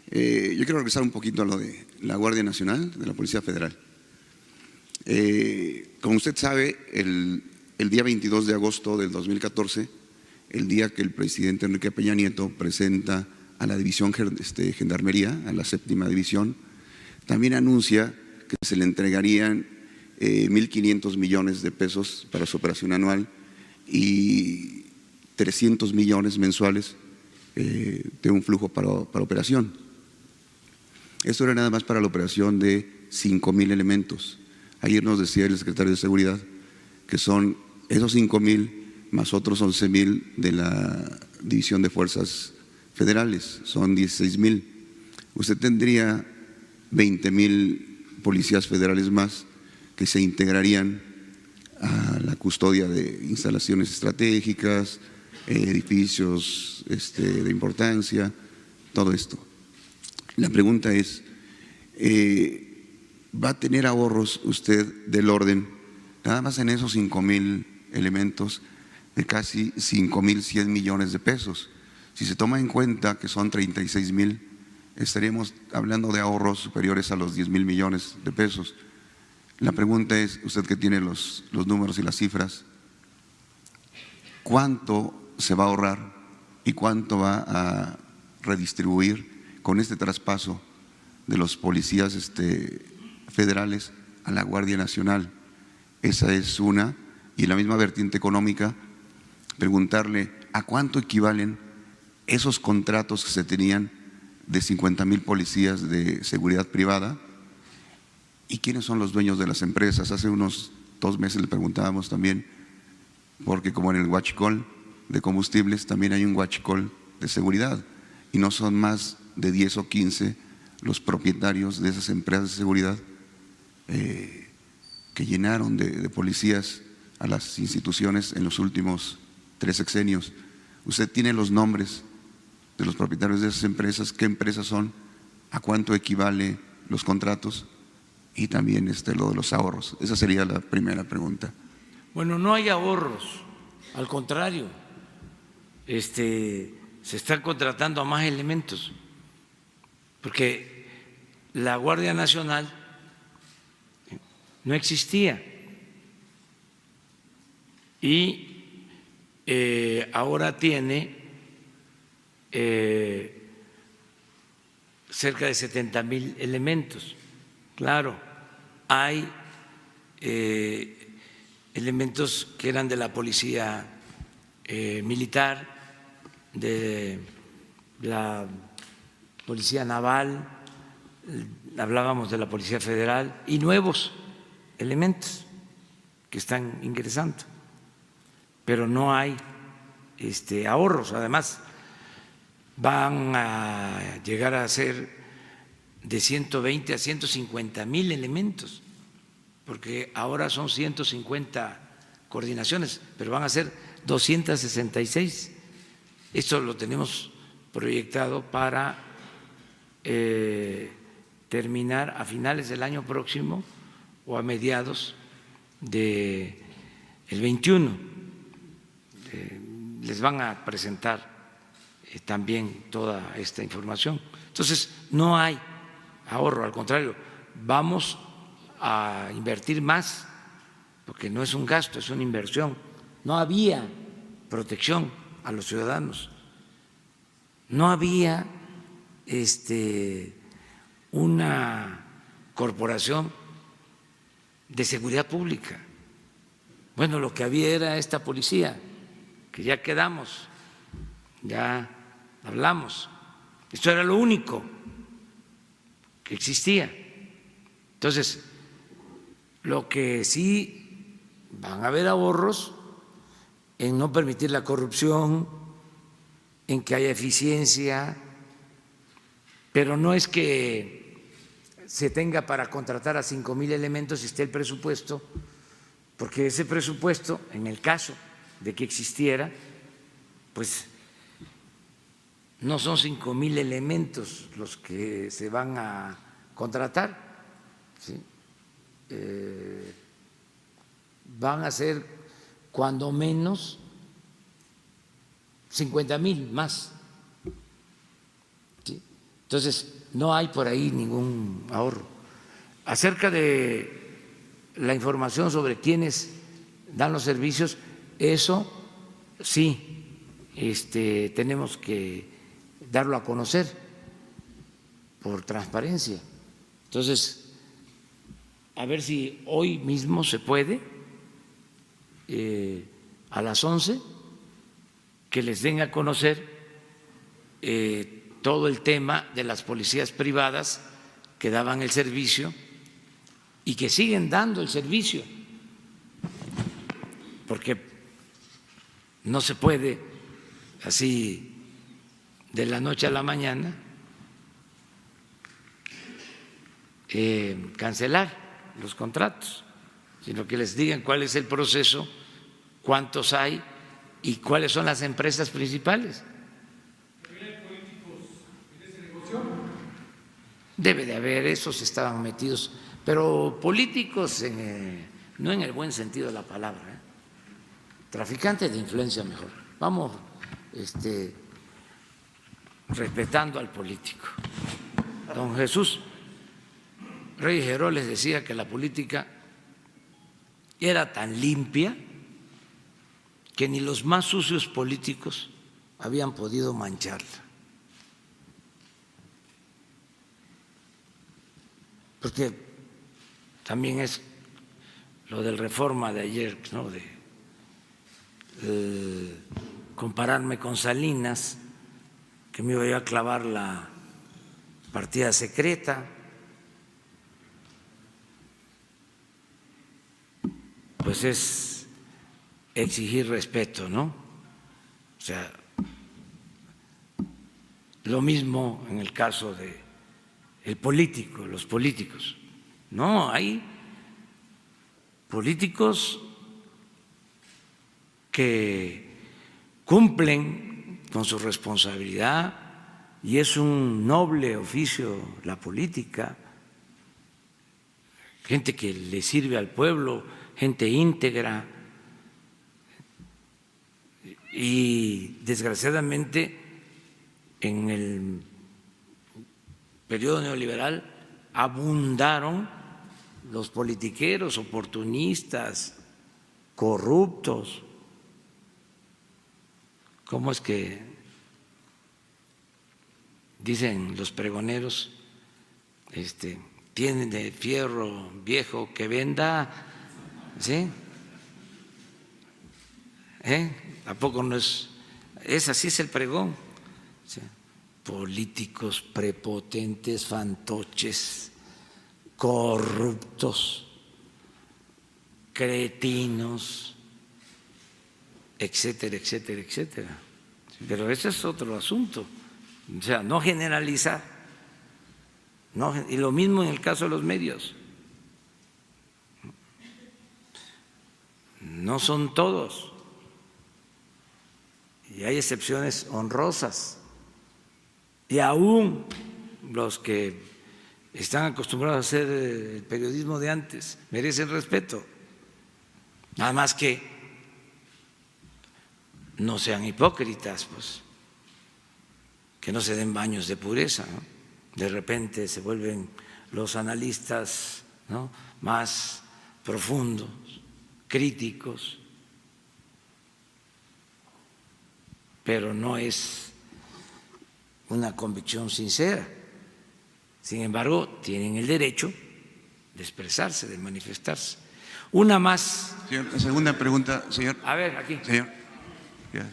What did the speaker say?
Yo quiero regresar un poquito a lo de la Guardia Nacional, de la Policía Federal. Como usted sabe, el día 22 de agosto del 2014, el día que el presidente Enrique Peña Nieto presenta a la División Gendarmería, a la séptima división, también anuncia que se le entregarían 1.500 millones de pesos para su operación anual y 300 millones mensuales de un flujo para operación. Esto era nada más para la operación de 5,000 elementos. Ayer nos decía el secretario de Seguridad que son esos 5,000 más otros 11,000 de la División de Fuerzas Federales, son 16,000. Usted tendría 20,000 policías federales más que se integrarían a la custodia de instalaciones estratégicas, edificios de importancia, todo esto. La pregunta es, ¿va a tener ahorros usted del orden, nada más en esos 5,000 elementos, de casi 5,100 millones de pesos? Si se toma en cuenta que son 36,000, estaríamos hablando de ahorros superiores a los 10,000 millones de pesos. La pregunta es, usted que tiene los números y las cifras, ¿cuánto se va a ahorrar y cuánto va a redistribuir con este traspaso de los policías federales a la Guardia Nacional? Esa es una. Y en la misma vertiente económica, preguntarle a cuánto equivalen esos contratos que se tenían de 50,000 policías de seguridad privada y quiénes son los dueños de las empresas. Hace unos 2 meses le preguntábamos también, porque como en el huachicol de combustibles también hay un huachicol de seguridad y no son más de 10 o 15 los propietarios de esas empresas de seguridad que llenaron de policías a las instituciones en los últimos 3 sexenios. Usted tiene los nombres de los propietarios de esas empresas, qué empresas son, a cuánto equivale los contratos y también lo de los ahorros. Esa sería la primera pregunta. Bueno, no hay ahorros, al contrario, se están contratando a más elementos, porque la Guardia Nacional no existía y ahora tiene cerca de 70,000 elementos. Claro, hay elementos que eran de la policía militar, de la policía naval, hablábamos de la Policía Federal y nuevos elementos que están ingresando, pero no hay ahorros. Además, van a llegar a ser de 120 a 150,000 elementos, porque ahora son 150 coordinaciones, pero van a ser 266. Esto lo tenemos proyectado para terminar a finales del año próximo o a mediados del 21. Les van a presentar también toda esta información. Entonces, no hay ahorro, al contrario, vamos a invertir más, porque no es un gasto, es una inversión. No había protección a los ciudadanos, no había una corporación de seguridad pública. Bueno, lo que había era esta policía, que ya quedamos, ya hablamos, esto era lo único que existía. Entonces, lo que sí van a haber ahorros en no permitir la corrupción, en que haya eficiencia, pero no es que se tenga para contratar a 5,000 elementos y esté el presupuesto, porque ese presupuesto, en el caso de que existiera, pues no son 5,000 elementos los que se van a contratar, ¿sí? Van a ser cuando menos 50,000 más, ¿sí? Entonces, no hay por ahí ningún ahorro. Acerca de la información sobre quiénes dan los servicios, eso sí, tenemos que darlo a conocer por transparencia. Entonces, a ver si hoy mismo se puede, a las 11, que les den a conocer todo el tema de las policías privadas que daban el servicio y que siguen dando el servicio, porque no se puede así de la noche a la mañana cancelar los contratos, sino que les digan cuál es el proceso, cuántos hay y cuáles son las empresas principales. Debe de haber, esos estaban metidos, pero políticos no en el buen sentido de la palabra, traficantes de influencia mejor. Vamos respetando al político. Don Jesús Reyes Heroles decía que la política era tan limpia que ni los más sucios políticos habían podido mancharla. Porque también es lo del Reforma de ayer, ¿no? De compararme con Salinas, que me iba a clavar la partida secreta. Pues es exigir respeto, ¿no? O sea, lo mismo en el caso de el político, los políticos. No, hay políticos que cumplen con su responsabilidad y es un noble oficio la política, gente que le sirve al pueblo, gente íntegra, y desgraciadamente en el periodo neoliberal abundaron los politiqueros, oportunistas, corruptos. ¿Cómo es que dicen los pregoneros? Tienen de fierro viejo que venda, ¿sí? ¿A poco no es así es el pregón? ¿Sí? Políticos prepotentes, fantoches, corruptos, cretinos, etcétera, etcétera, etcétera. Pero ese es otro asunto. O sea, no generalizar. Y lo mismo en el caso de los medios. No son todos. Y hay excepciones honrosas. Y aún los que están acostumbrados a hacer el periodismo de antes merecen respeto. Nada más que no sean hipócritas, pues, que no se den baños de pureza, ¿no? De repente se vuelven los analistas, ¿no?, más profundos, críticos, pero no es una convicción sincera. Sin embargo, tienen el derecho de expresarse, de manifestarse. Una más. Señor, la segunda pregunta, señor. A ver, aquí. Señor. Ya.